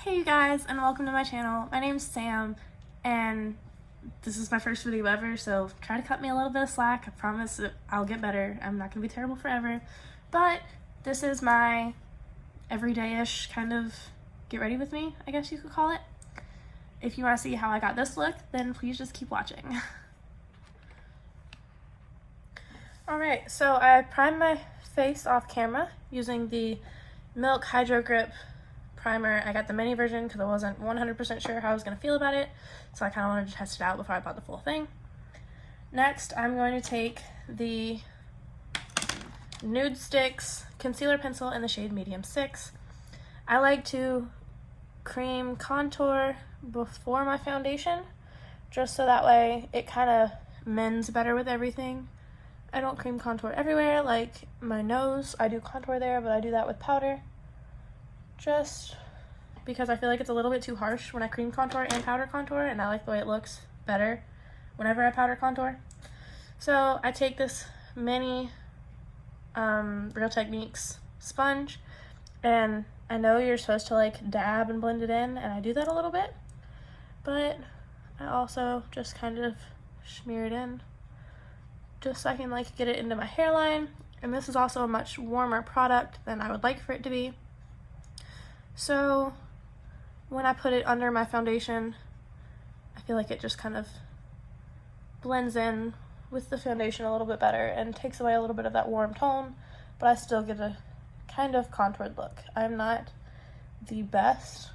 Hey you guys, and welcome to my channel. My name's Sam, and this is my first video ever, so try to cut me a little bit of slack. I promise I'll get better. I'm not gonna be terrible forever, but this is my everyday-ish kind of get ready with me, I guess you could call it. If you want to see how I got this look, then please just keep watching. Alright, so I primed my face off camera using the Milk Hydro Grip primer. I got the mini version because I wasn't 100% sure how I was going to feel about it, so I kind of wanted to test it out before I bought the full thing. Next, I'm going to take the Nude Sticks concealer pencil in the shade Medium 6. I like to cream contour before my foundation, just so that way it kind of mends better with everything. I don't cream contour everywhere, like my nose. I do contour there, but I do that with powder, just because I feel like it's a little bit too harsh when I cream contour and powder contour, and I like the way it looks better whenever I powder contour. So I take this mini Real Techniques sponge, and I know you're supposed to like dab and blend it in, and I do that a little bit, but I also just kind of smear it in just so I can like get it into my hairline. And this is also a much warmer product than I would like for it to be, so when I put it under my foundation, I feel like it just kind of blends in with the foundation a little bit better and takes away a little bit of that warm tone, but I still get a kind of contoured look. I'm not the best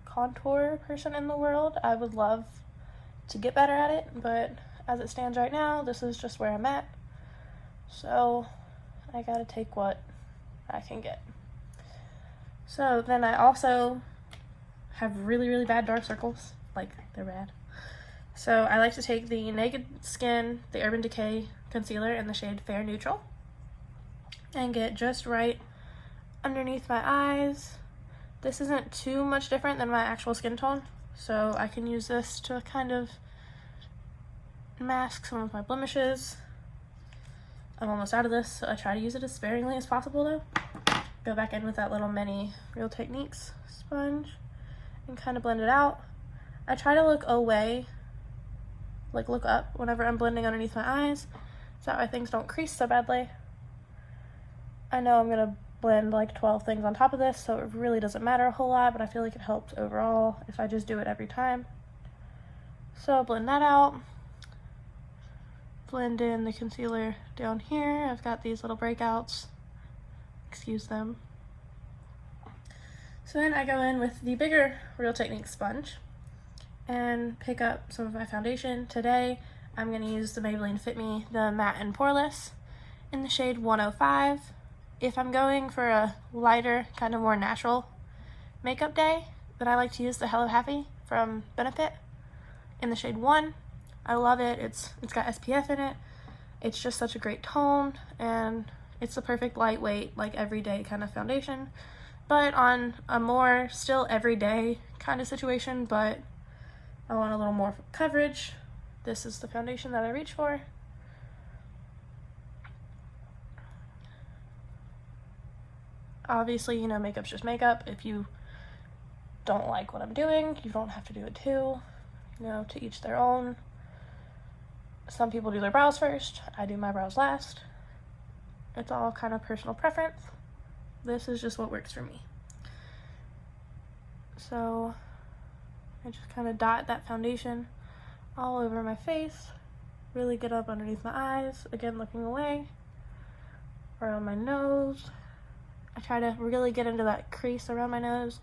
contour person in the world. I would love to get better at it, but as it stands right now, this is just where I'm at. So I gotta take what I can get. So then I also have really bad dark circles, like they're bad. So I like to take the Naked Skin, the Urban Decay concealer in the shade Fair Neutral, and get just right underneath my eyes. This isn't too much different than my actual skin tone, so I can use this to kind of mask some of my blemishes. I'm almost out of this, so I try to use it as sparingly as possible though. Go back in with that little mini Real Techniques sponge and kind of blend it out. I try to look away, like look up whenever I'm blending underneath my eyes, so that way things don't crease so badly. I know I'm gonna blend like 12 things on top of this, so it really doesn't matter a whole lot, but I feel like it helps overall if I just do it every time. So I'll blend that out. Blend in the concealer down here. I've got these little breakouts, excuse them. So then I go in with the bigger Real Techniques sponge and pick up some of my foundation. Today I'm going to use the Maybelline Fit Me, the Matte and Poreless in the shade 105. If I'm going for a lighter, kind of more natural makeup day, then I like to use the Hello Happy from Benefit in the shade 1. I love it. It's got SPF in it. It's just such a great tone, and it's the perfect lightweight, like everyday kind of foundation, but on a more still everyday kind of situation, but I want a little more coverage. This is the foundation that I reach for. Obviously, you know, makeup's just makeup. If you don't like what I'm doing, you don't have to do it too. You know, to each their own. Some people do their brows first. I do my brows last. It's all kind of personal preference. This is just what works for me. So I just kind of dot that foundation all over my face. Really get up underneath my eyes. Again, looking away. Around my nose. I try to really get into that crease around my nose.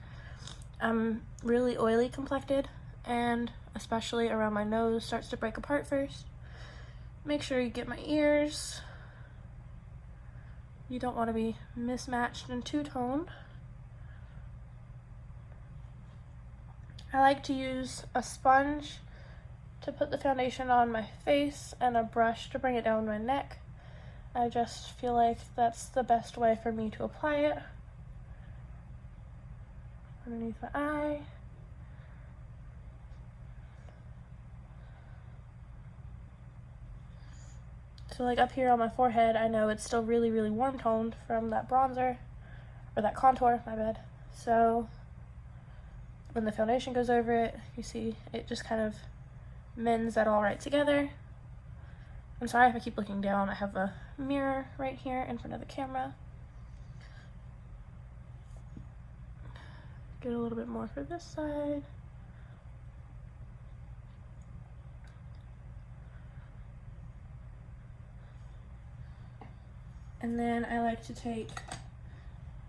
I'm really oily complected, and especially around my nose starts to break apart first. Make sure you get my ears. You don't want to be mismatched and two-toned. I like to use a sponge to put the foundation on my face and a brush to bring it down my neck. I just feel like that's the best way for me to apply it. Underneath my eye. So like up here on my forehead, I know it's still really warm toned from that bronzer, or that contour, my bad. So when the foundation goes over it, you see it just kind of mends that all right together. I'm sorry if I keep looking down. I have a mirror right here in front of the camera. Get a little bit more for this side. And then I like to take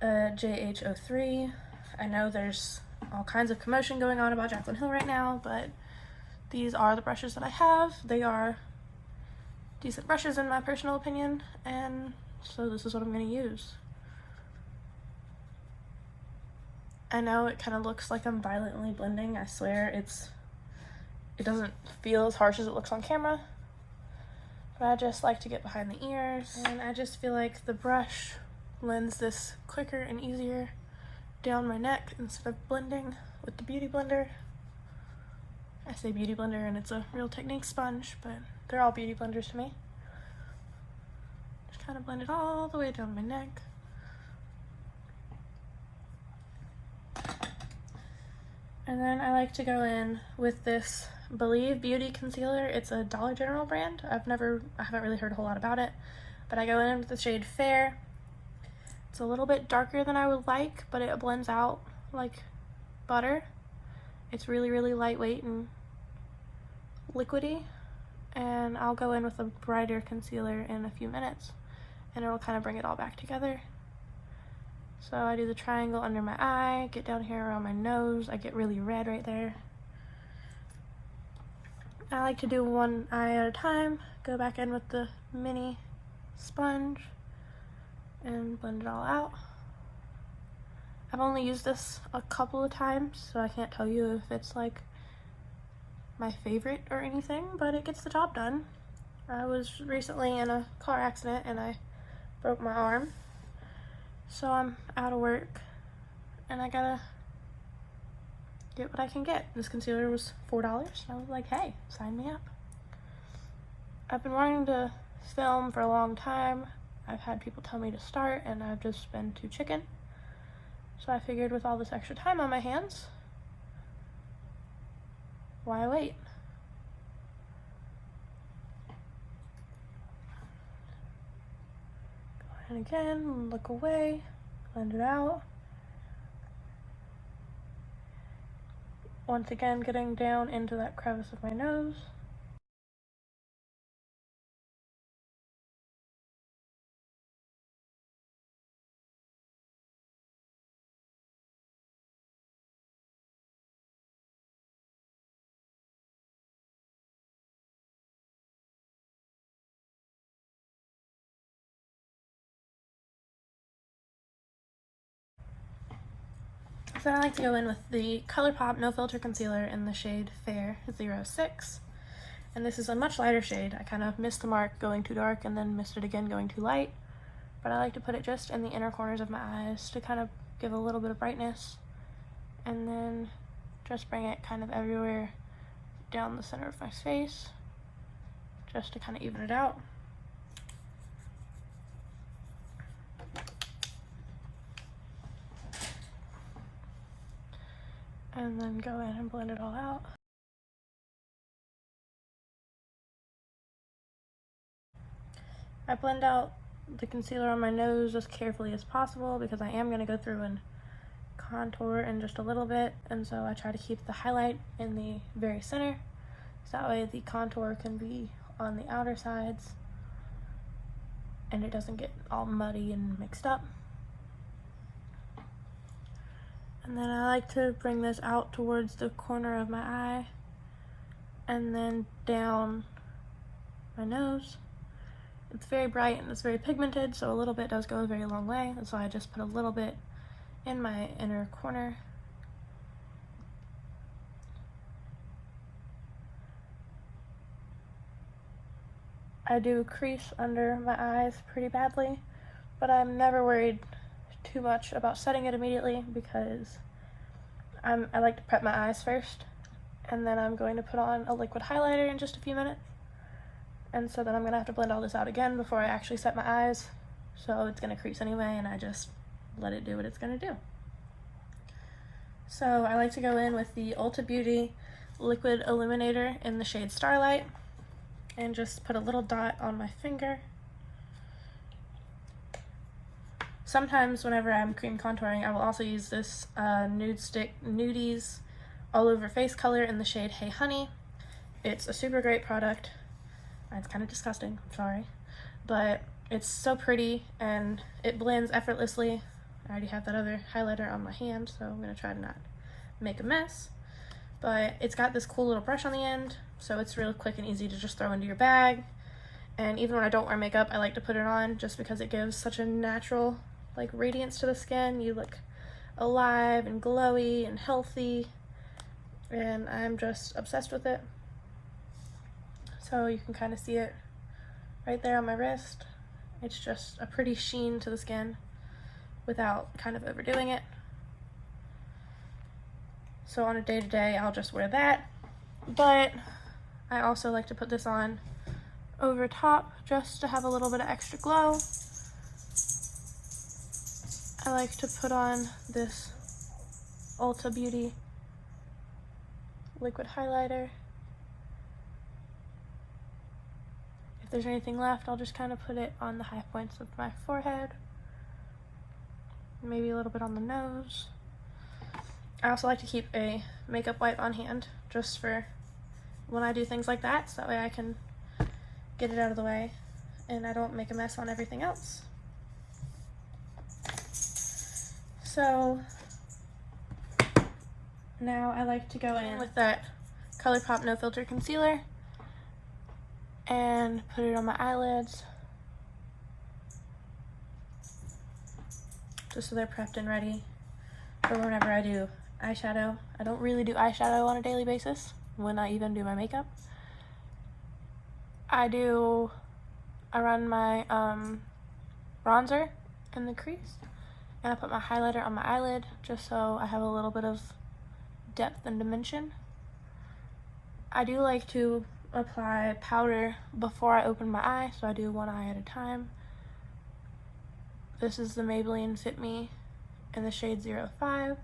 a JH03. I know there's all kinds of commotion going on about Jaclyn Hill right now, but these are the brushes that I have. They are decent brushes in my personal opinion, and so this is what I'm going to use. I know it kind of looks like I'm violently blending. I swear it doesn't feel as harsh as it looks on camera, but I just like to get behind the ears, and I just feel like the brush blends this quicker and easier down my neck instead of blending with the Beauty Blender. I say Beauty Blender and it's a Real Techniques sponge, but they're all Beauty Blenders to me. Just kind of blend it all the way down my neck. And then I like to go in with this Believe Beauty Concealer. It's a Dollar General brand. I haven't really heard a whole lot about it, but I go in with the shade Fair. It's a little bit darker than I would like, but it blends out like butter. It's really, really lightweight and liquidy. And I'll go in with a brighter concealer in a few minutes, and it'll kind of bring it all back together. So I do the triangle under my eye, get down here around my nose. I get really red right there. I like to do one eye at a time, go back in with the mini sponge and blend it all out. I've only used this a couple of times, so I can't tell you if it's like my favorite or anything, but it gets the job done. I was recently in a car accident and I broke my arm, so I'm out of work and I gotta get what I can get. This concealer was $4, and I was like, hey, sign me up. I've been wanting to film for a long time. I've had people tell me to start, and I've just been too chicken. So I figured with all this extra time on my hands, why wait? Go ahead again, look away, blend it out. Once again, getting down into that crevice of my nose. So I like to go in with the ColourPop No Filter Concealer in the shade Fair 06. And this is a much lighter shade. I kind of missed the mark going too dark and then missed it again going too light. But I like to put it just in the inner corners of my eyes to kind of give a little bit of brightness. And then just bring it kind of everywhere down the center of my face, just to kind of even it out. And then go in and blend it all out. I blend out the concealer on my nose as carefully as possible because I am going to go through and contour in just a little bit, and so I try to keep the highlight in the very center, so that way the contour can be on the outer sides and it doesn't get all muddy and mixed up. And then I like to bring this out towards the corner of my eye and then down my nose. It's very bright and it's very pigmented, so a little bit does go a very long way, and so I just put a little bit in my inner corner. I do crease under my eyes pretty badly, but I'm never worried too much about setting it immediately because I like to prep my eyes first, and then I'm going to put on a liquid highlighter in just a few minutes. And so then I'm going to have to blend all this out again before I actually set my eyes. So it's going to crease anyway, and I just let it do what it's going to do. So I like to go in with the Ulta Beauty Liquid Illuminator in the shade Starlight and just put a little dot on my finger. Sometimes whenever I'm cream contouring, I will also use this Nude Stick Nudies All Over Face color in the shade Hey Honey. It's a super great product. It's kind of disgusting, I'm sorry. But it's so pretty and it blends effortlessly. I already have that other highlighter on my hand, so I'm going to try to not make a mess. But it's got this cool little brush on the end, so it's real quick and easy to just throw into your bag. And even when I don't wear makeup, I like to put it on just because it gives such a natural like radiance to the skin. You look alive and glowy and healthy, and I'm just obsessed with it. So you can kind of see it right there on my wrist. It's just a pretty sheen to the skin without kind of overdoing it. So on a day-to-day, I'll just wear that. But I also like to put this on over top just to have a little bit of extra glow. I like to put on this Ulta Beauty liquid highlighter. If there's anything left, I'll just kind of put it on the high points of my forehead. Maybe a little bit on the nose. I also like to keep a makeup wipe on hand just for when I do things like that, so that way I can get it out of the way and I don't make a mess on everything else. So now I like to go in with that ColourPop No Filter Concealer and put it on my eyelids just so they're prepped and ready for whenever I do eyeshadow. I don't really do eyeshadow on a daily basis when I even do my makeup. I run my bronzer in the crease and I put my highlighter on my eyelid just so I have a little bit of depth and dimension. I do like to apply powder before I open my eye, so I do one eye at a time. This is the Maybelline Fit Me in the shade 05.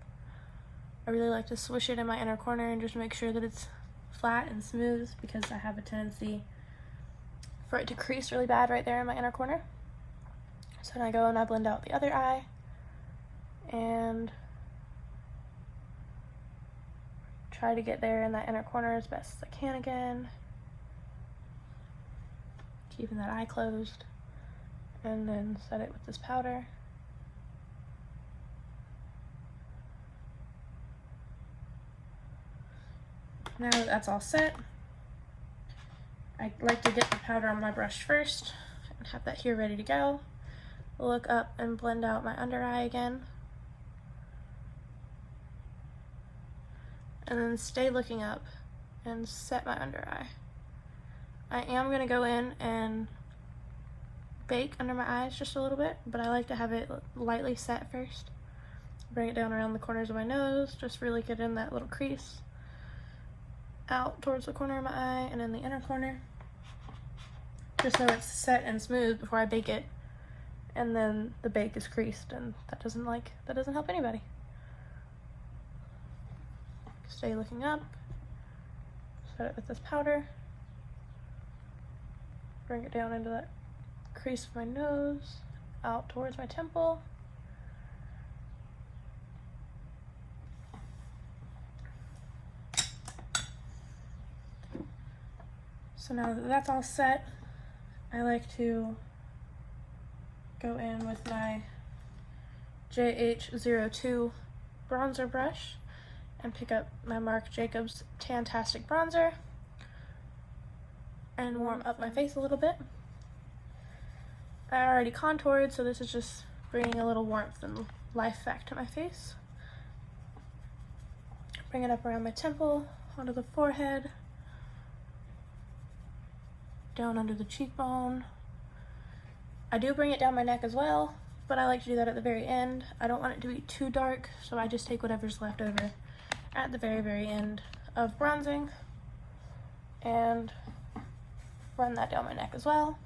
I really like to swish it in my inner corner and just make sure that it's flat and smooth because I have a tendency for it to crease really bad right there in my inner corner. So then I go and I blend out the other eye and try to get there in that inner corner as best as I can again. Keeping that eye closed, and then set it with this powder. Now that that's all set, I like to get the powder on my brush first and have that here ready to go. Look up and blend out my under eye again. And then stay looking up and set my under eye. I am going to go in and bake under my eyes just a little bit, but I like to have it lightly set first. Bring it down around the corners of my nose, just really get in that little crease. Out towards the corner of my eye and in the inner corner. Just so it's set and smooth before I bake it. And then the bake is creased, and that doesn't help anybody. Stay looking up. Set it with this powder. Bring it down into that crease of my nose, out towards my temple. So now that that's all set, I like to go in with my JH02 bronzer brush and pick up my Marc Jacobs Tantastic Bronzer and warm up my face a little bit. I already contoured, so this is just bringing a little warmth and life back to my face. Bring it up around my temple, onto the forehead, down under the cheekbone. I do bring it down my neck as well, but I like to do that at the very end. I don't want it to be too dark, so I just take whatever's left over at the very, very end of bronzing and run that down my neck as well.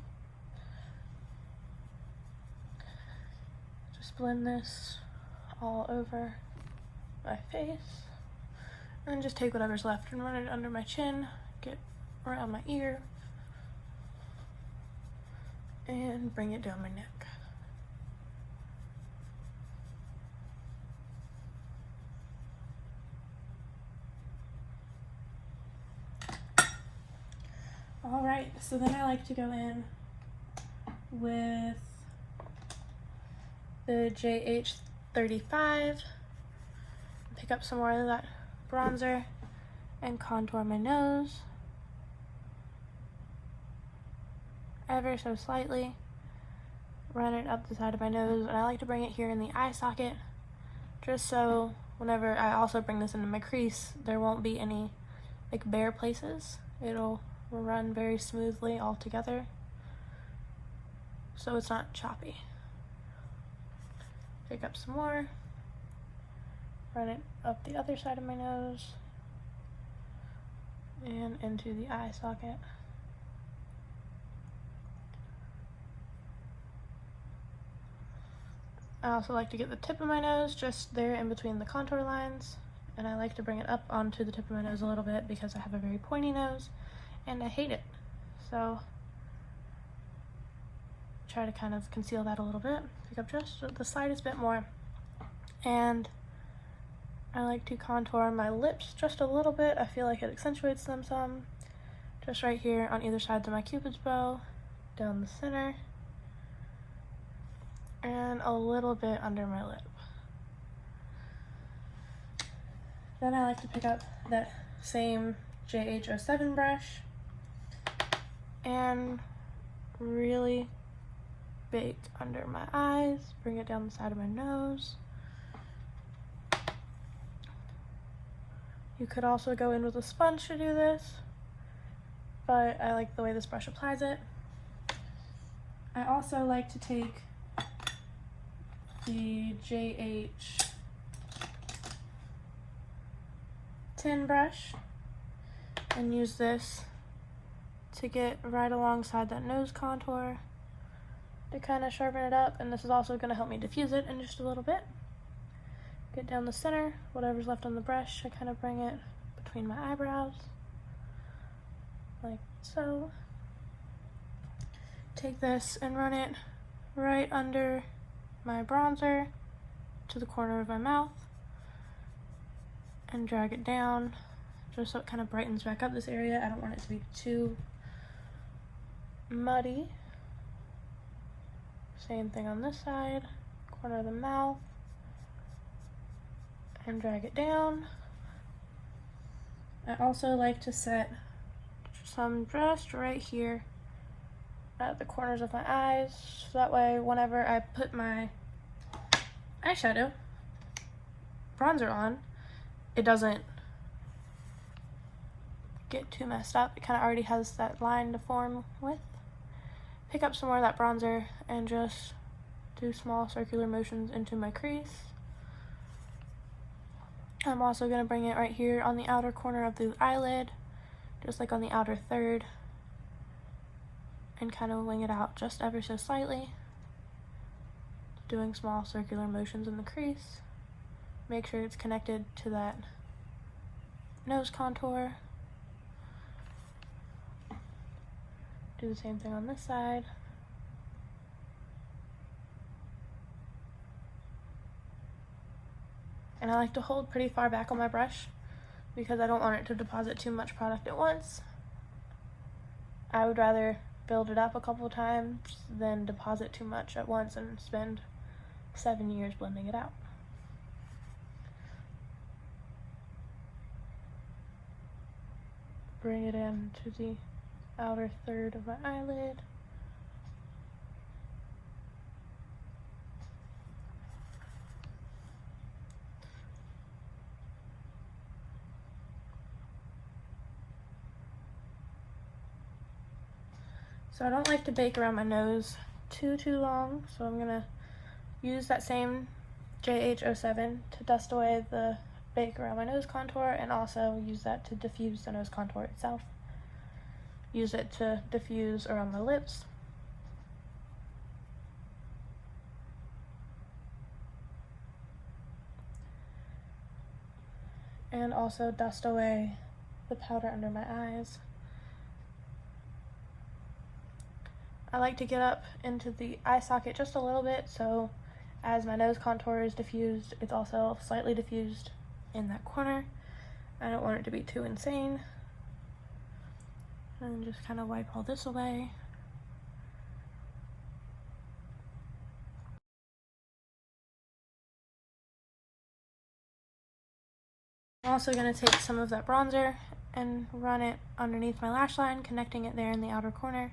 Just blend this all over my face. And then just take whatever's left and run it under my chin, get around my ear, and bring it down my neck. Alright, so then I like to go in with the JH35, pick up some more of that bronzer and contour my nose ever so slightly, run it up the side of my nose, and I like to bring it here in the eye socket just so whenever I also bring this into my crease there won't be any like bare places. It'll run very smoothly all together so it's not choppy. Pick up some more, run it up the other side of my nose and into the eye socket. I also like to get the tip of my nose just there in between the contour lines, and I like to bring it up onto the tip of my nose a little bit because I have a very pointy nose and I hate it. So try to kind of conceal that a little bit, pick up just the slightest bit more, and I like to contour my lips just a little bit. I feel like it accentuates them some, just right here on either side of my cupid's bow, down the center, and a little bit under my lip. Then I like to pick up that same JH07 brush and really bake under my eyes, bring it down the side of my nose. You could also go in with a sponge to do this, but I like the way this brush applies it. I also like to take the JH10 brush and use this to get right alongside that nose contour to kind of sharpen it up, and this is also going to help me diffuse it in just a little bit. Get down the center, whatever's left on the brush, I kind of bring it between my eyebrows, like so. Take this and run it right under my bronzer to the corner of my mouth and drag it down just so it kind of brightens back up this area. I don't want it to be too muddy. Same thing on this side, corner of the mouth, and drag it down. I also like to set some just right here at the corners of my eyes, so that way whenever I put my eyeshadow bronzer on, it doesn't get too messed up. It kind of already has that line to form with. Pick up some more of that bronzer and just do small circular motions into my crease. I'm also going to bring it right here on the outer corner of the eyelid, just like on the outer third, and kind of wing it out just ever so slightly, doing small circular motions in the crease. Make sure it's connected to that nose contour. Do the same thing on this side. And I like to hold pretty far back on my brush because I don't want it to deposit too much product at once. I would rather build it up a couple times than deposit too much at once and spend 7 years blending it out. Bring it in to the outer third of my eyelid. So I don't like to bake around my nose too long, so I'm gonna use that same JH07 to dust away the bake around my nose contour, and also use that to diffuse the nose contour itself. Use it to diffuse around my lips. and also dust away the powder under my eyes. I like to get up into the eye socket just a little bit, so as my nose contour is diffused, it's also slightly diffused in that corner. I don't want it to be too insane. And just kind of wipe all this away. I'm also going to take some of that bronzer and run it underneath my lash line, connecting it there in the outer corner,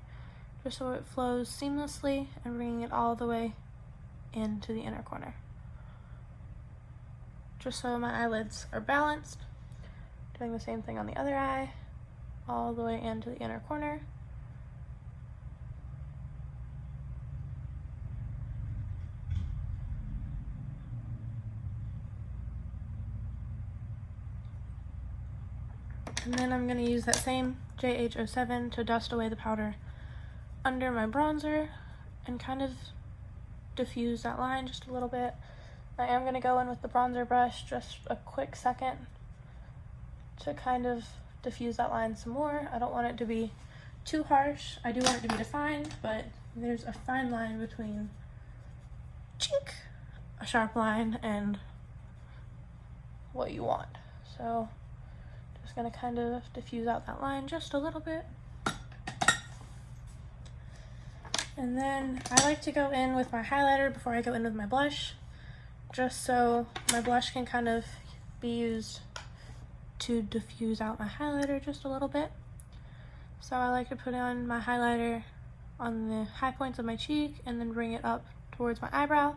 just so it flows seamlessly and bringing it all the way into the inner corner. Just so my eyelids are balanced. Doing the same thing on the other eye, all the way into the inner corner. And then I'm going to use that same JH07 to dust away the powder under my bronzer and kind of diffuse that line just a little bit. I am going to go in with the bronzer brush just a quick second to kind of diffuse that line some more. I don't want it to be too harsh. I do want it to be defined, but there's a fine line between chink, a sharp line, and what you want. So just going to kind of diffuse out that line just a little bit. And then I like to go in with my highlighter before I go in with my blush, just so my blush can kind of be used to diffuse out my highlighter just a little bit. So I like to put on my highlighter on the high points of my cheek and then bring it up towards my eyebrow.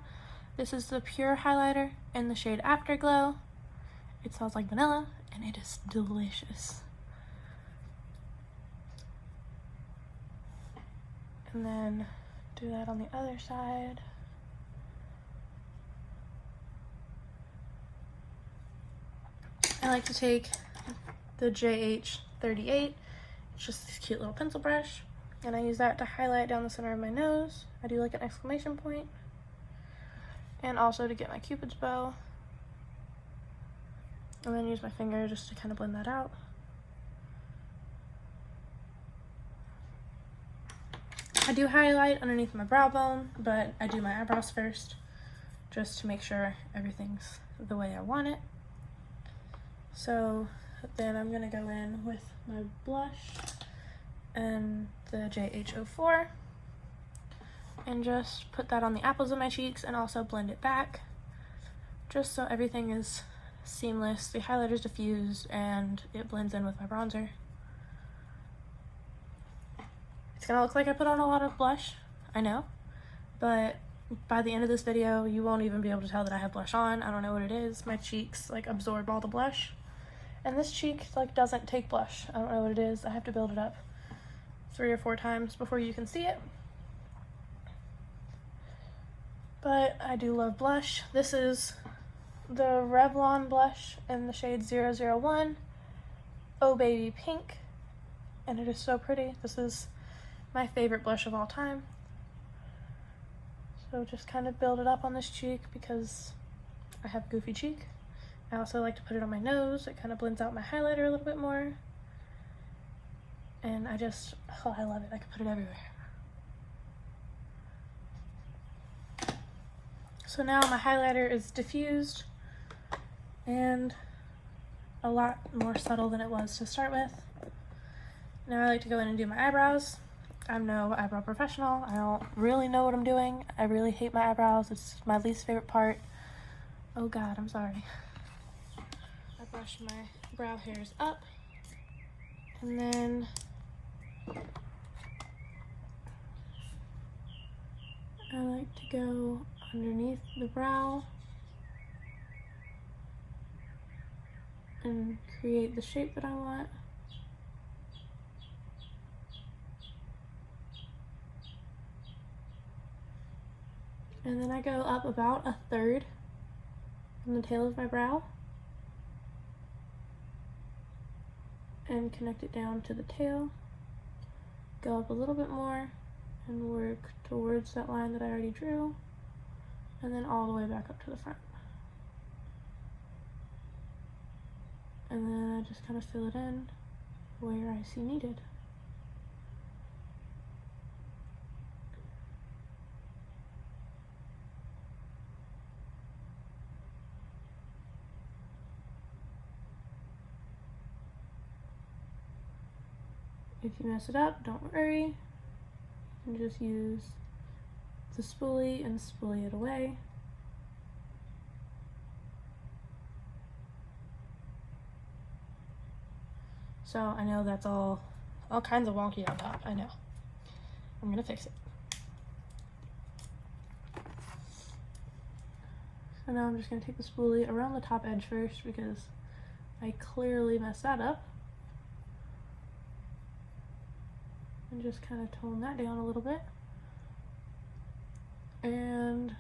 This is the Pure highlighter in the shade Afterglow. It smells like vanilla and it is delicious. And then do that on the other side. I like to take the JH38, it's just this cute little pencil brush, and I use that to highlight down the center of my nose. I do like an exclamation point, and also to get my Cupid's bow, and then use my finger just to kind of blend that out. I do highlight underneath my brow bone, but I do my eyebrows first, just to make sure everything's the way I want it. So then I'm going to go in with my blush and the JH04 and just put that on the apples of my cheeks and also blend it back, just so everything is seamless, the highlighter's diffused, and it blends in with my bronzer. It's gonna look like I put on a lot of blush, I know, but by the end of this video, you won't even be able to tell that I have blush on. I don't know what it is. My cheeks like absorb all the blush, and this cheek like doesn't take blush. I don't know what it is. I have to build it up 3 or 4 times before you can see it. But I do love blush. This is the Revlon blush in the shade 001, Oh Baby Pink, and it is so pretty. This is my favorite blush of all time. So just kind of build it up on this cheek because I have goofy cheek. I also like to put it on my nose. It kind of blends out my highlighter a little bit more. And I love it. I could put it everywhere. So now my highlighter is diffused and a lot more subtle than it was to start with. Now I like to go in and do my eyebrows. I'm no eyebrow professional. I don't really know what I'm doing. I really hate my eyebrows. It's my least favorite part. Oh God, I'm sorry. I brush my brow hairs up, and then I like to go underneath the brow and create the shape that I want. And then I go up about 1/3 from the tail of my brow and connect it down to the tail. Go up a little bit more and work towards that line that I already drew, and then all the way back up to the front. I just kind of fill it in where I see needed. If you mess it up, don't worry. You can just use the spoolie and spoolie it away. So I know that's all kinds of wonky on top, I know. I'm gonna fix it. So now I'm just gonna take the spoolie around the top edge first because I clearly messed that up. And just kind of tone that down a little bit. And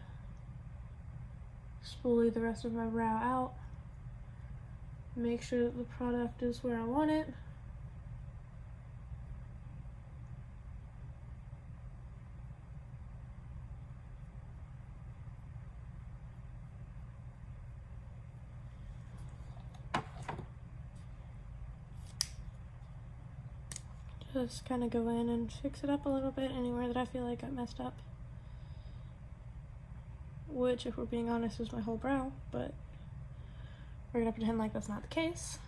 spoolie the rest of my brow out. Make sure that the product is where I want it. Just kind of go in and fix it up a little bit anywhere that I feel like I messed up. Which, if we're being honest, is my whole brow, but we're gonna pretend like that's not the case.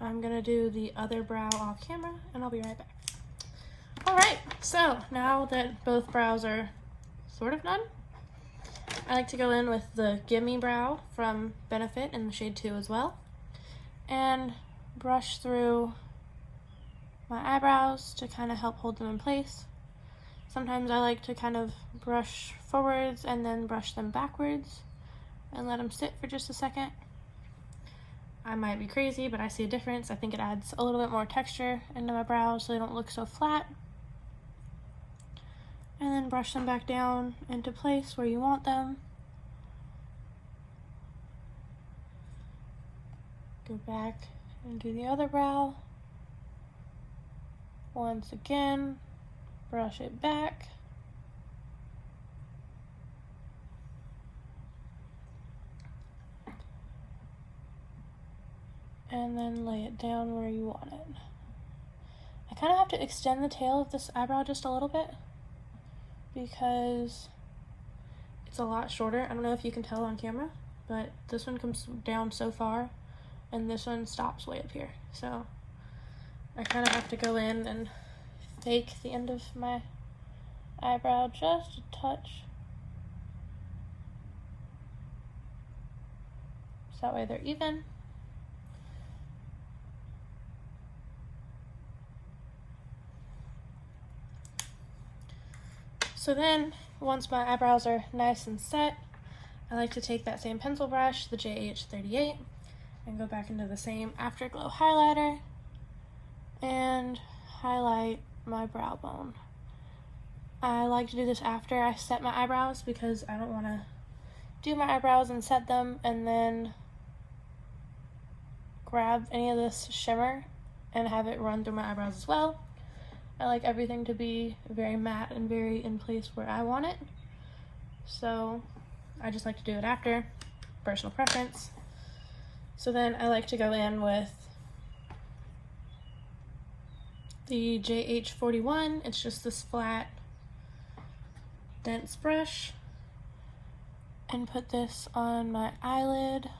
I'm gonna do the other brow off camera and I'll be right back. Alright, so now that both brows are sort of done, I like to go in with the Gimme Brow from Benefit in the shade 2 as well, and brush through my eyebrows to kind of help hold them in place. Sometimes I like to kind of brush forwards and then brush them backwards and let them sit for just a second. I might be crazy, but I see a difference. I think it adds a little bit more texture into my brows so they don't look so flat. And then brush them back down into place where you want them. Go back and do the other brow. Once again, brush it back. And then lay it down where you want it. I kind of have to extend the tail of this eyebrow just a little bit because it's a lot shorter. I don't know if you can tell on camera, but this one comes down so far and this one stops way up here. So I kind of have to go in and fake the end of my eyebrow just a touch. So that way they're even. So then, once my eyebrows are nice and set, I like to take that same pencil brush, the JH38, and go back into the same Afterglow highlighter and highlight my brow bone. I like to do this after I set my eyebrows because I don't want to do my eyebrows and set them and then grab any of this shimmer and have it run through my eyebrows as well. I like everything to be very matte and very in place where I want it. So I just like to do it after, personal preference. So then I like to go in with the JH41. It's just this flat, dense brush. And put this on my eyelid.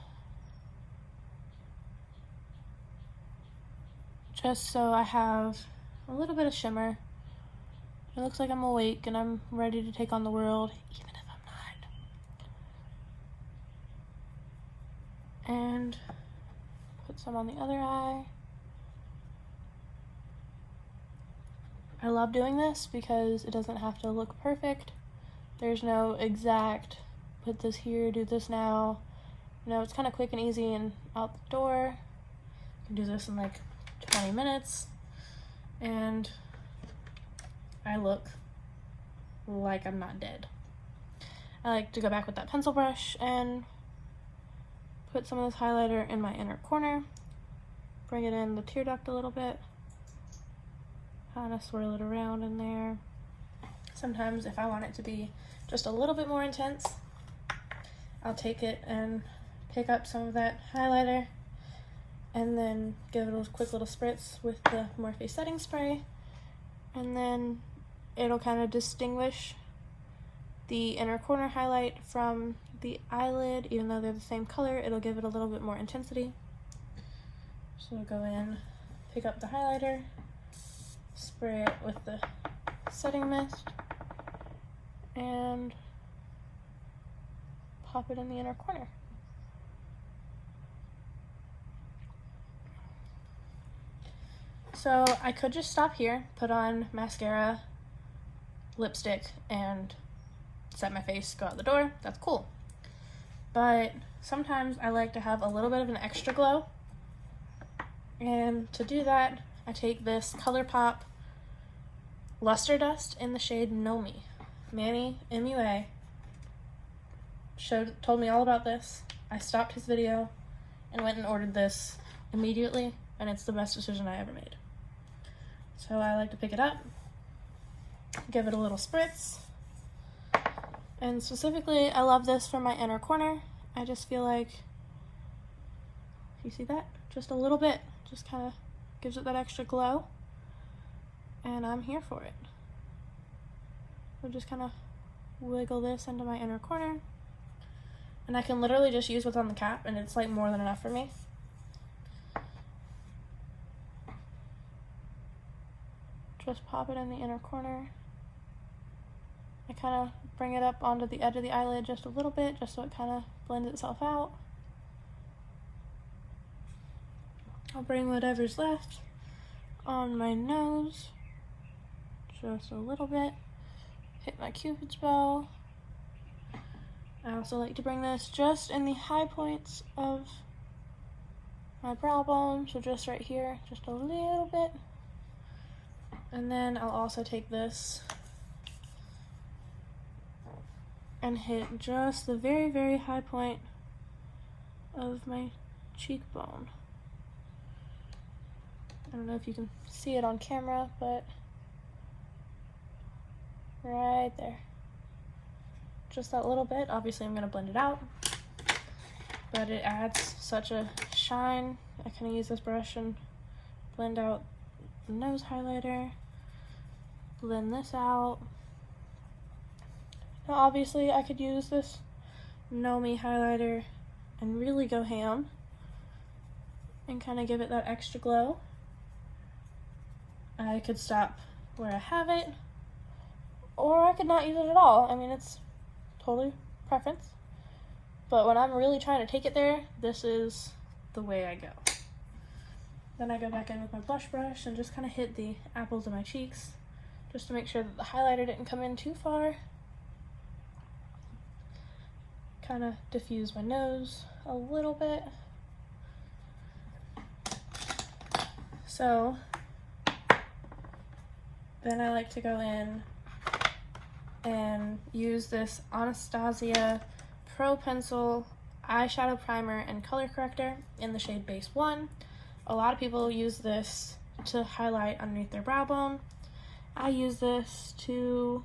Just so I have a little bit of shimmer. It looks like I'm awake and I'm ready to take on the world, even if I'm not. And put some on the other eye. I love doing this because it doesn't have to look perfect. There's no exact, put this here, do this now. You know, it's kind of quick and easy and out the door. You can do this in like 20 minutes. And I look like I'm not dead. I like to go back with that pencil brush and put some of this highlighter in my inner corner, bring it in the tear duct a little bit, kind of swirl it around in there. Sometimes if I want it to be just a little bit more intense, I'll take it and pick up some of that highlighter and then give it a quick little spritz with the Morphe setting spray, and then it'll kind of distinguish the inner corner highlight from the eyelid. Even though they're the same color, it'll give it a little bit more intensity. So I'll go in, pick up the highlighter, spray it with the setting mist, and pop it in the inner corner. So I could just stop here, put on mascara, lipstick, and set my face, go out the door. That's cool. But sometimes I like to have a little bit of an extra glow. And to do that, I take this ColourPop Luster Dust in the shade Know Me. Manny, MUA, told me all about this. I stopped his video and went and ordered this immediately, and it's the best decision I ever made. So I like to pick it up, give it a little spritz, and specifically I love this for my inner corner. I just feel like, you see that? Just a little bit, just kind of gives it that extra glow, and I'm here for it. So just kind of wiggle this into my inner corner, and I can literally just use what's on the cap, and it's like more than enough for me. Just pop it in the inner corner. I kind of bring it up onto the edge of the eyelid just a little bit, just so it kind of blends itself out. I'll bring whatever's left on my nose, just a little bit. Hit my Cupid's bow. I also like to bring this just in the high points of my brow bone, so just right here, just a little bit. And then I'll also take this and hit just the very, very high point of my cheekbone. I don't know if you can see it on camera, but right there. Just that little bit. Obviously I'm going to blend it out, but it adds such a shine. I kind of use this brush and blend out the nose highlighter, blend this out. Now obviously I could use this Know Me highlighter and really go ham and kind of give it that extra glow. I could stop where I have it, or I could not use it at all. I mean, it's totally preference, but when I'm really trying to take it there, this is the way I go. Then I go back in with my blush brush and just kind of hit the apples of my cheeks, just to make sure that the highlighter didn't come in too far. Kind of diffuse my nose a little bit. So then I like to go in and use this Anastasia Pro Pencil eyeshadow primer and color corrector in the shade Base 1. A lot of people use this to highlight underneath their brow bone. I use this to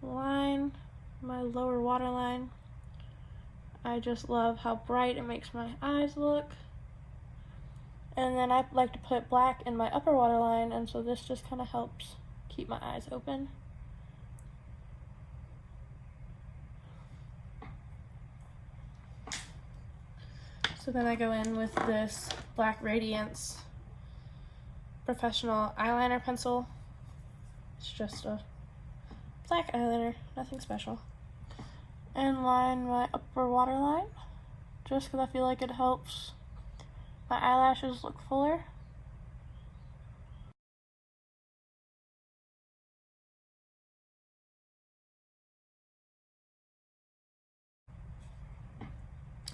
line my lower waterline. I just love how bright it makes my eyes look. And then I like to put black in my upper waterline, and so this just kind of helps keep my eyes open. So then I go in with this Black Radiance professional eyeliner pencil. It's just a black eyeliner, nothing special. And line my upper waterline, just because I feel like it helps my eyelashes look fuller.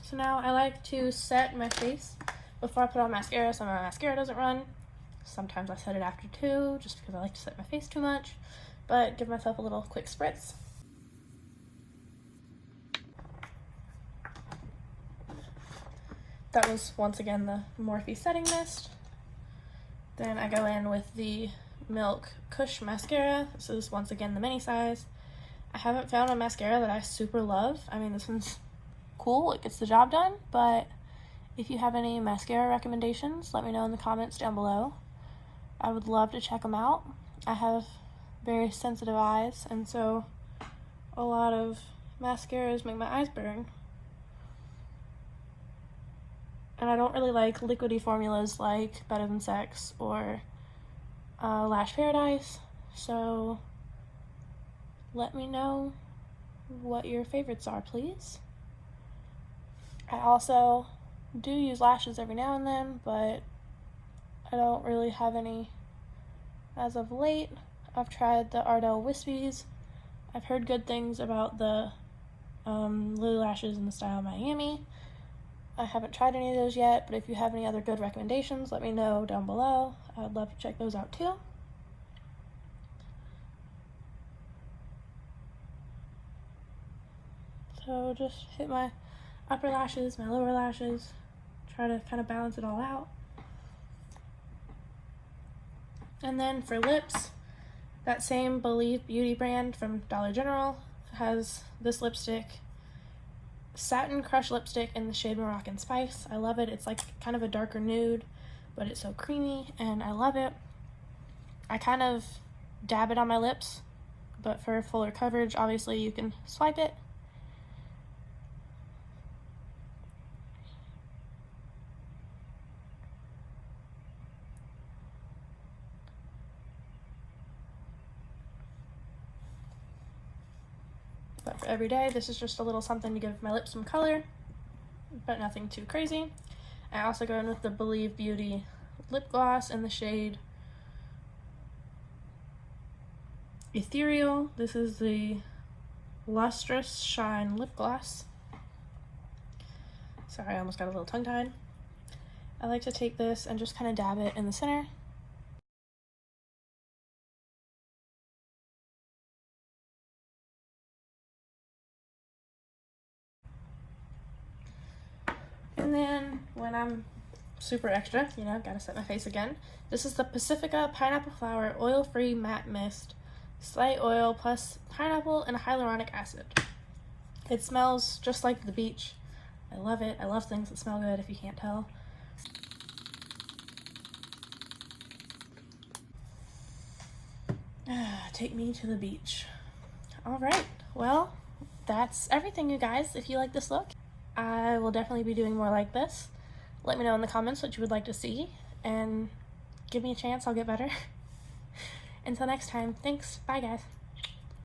So now I like to set my face before I put on mascara so my mascara doesn't run. Sometimes I set it after too, just because I like to set my face too much, but give myself a little quick spritz. That was once again the Morphe setting mist. Then I go in with the Milk Kush mascara. This is once again the mini size. I haven't found a mascara that I super love. I mean, this one's cool, it gets the job done, but if you have any mascara recommendations, let me know in the comments down below. I would love to check them out. I have very sensitive eyes, and so a lot of mascaras make my eyes burn. And I don't really like liquidy formulas like Better Than Sex or Lash Paradise, so let me know what your favorites are, please. I also do use lashes every now and then, but I don't really have any as of late. I've tried the Ardell Wispies. I've heard good things about the Lily Lashes in the style Miami. I haven't tried any of those yet, but if you have any other good recommendations, let me know down below. I would love to check those out too. So just hit my upper lashes, my lower lashes, try to kind of balance it all out. And then for lips, that same Believe Beauty brand from Dollar General has this lipstick, Satin Crush lipstick in the shade Moroccan Spice. I love it. It's like kind of a darker nude, but it's so creamy and I love it. I kind of dab it on my lips, but for fuller coverage, obviously you can swipe it. But for every day, this is just a little something to give my lips some color, but nothing too crazy. I also go in with the Believe Beauty lip gloss in the shade Ethereal. This is the Lustrous Shine lip gloss. Sorry, I almost got a little tongue-tied. I like to take this and just kind of dab it in the center. And then when I'm super extra, you know, gotta set my face again, this is the Pacifica Pineapple Flower Oil-Free Matte Mist, slight oil plus pineapple and hyaluronic acid. It smells just like the beach. I love it. I love things that smell good, if you can't tell. Take me to the beach. Alright, well, that's everything, you guys. If you like this look, I will definitely be doing more like this. Let me know in the comments what you would like to see, and give me a chance, I'll get better. Until next time, thanks. Bye, guys.